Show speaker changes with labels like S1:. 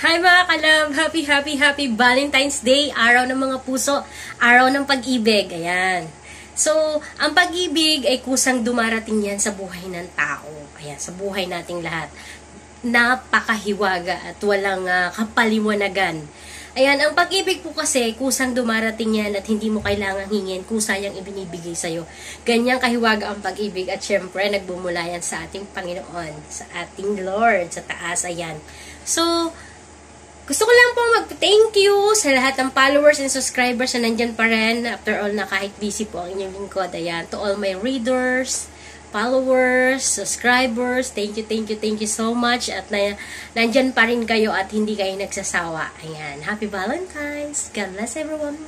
S1: Hi mga kalab! Happy Valentine's Day! Araw ng mga puso, araw ng pag-ibig. Ayan. So, ang pag-ibig ay kusang dumarating yan sa buhay ng tao. Ayan, sa buhay nating lahat. Napakahiwaga at walang kapaliwanagan. Ayan, ang pag-ibig po kasi, kusang dumarating yan at hindi mo kailangang hingin, kusa yung ibinibigay sa'yo. Ganyang kahiwaga ang pag-ibig at syempre, nagbumula yan sa ating Panginoon, sa ating Lord, sa taas, ayan. So, gusto ko lang po mag-thank you sa lahat ng followers and subscribers na nandyan pa rin. After all, na kahit busy po ang inyong lingkod, ayan. To all my readers, followers, subscribers, thank you so much. At nandyan pa rin kayo at hindi kayo nagsasawa. Ayan. Happy Valentine's. God bless everyone.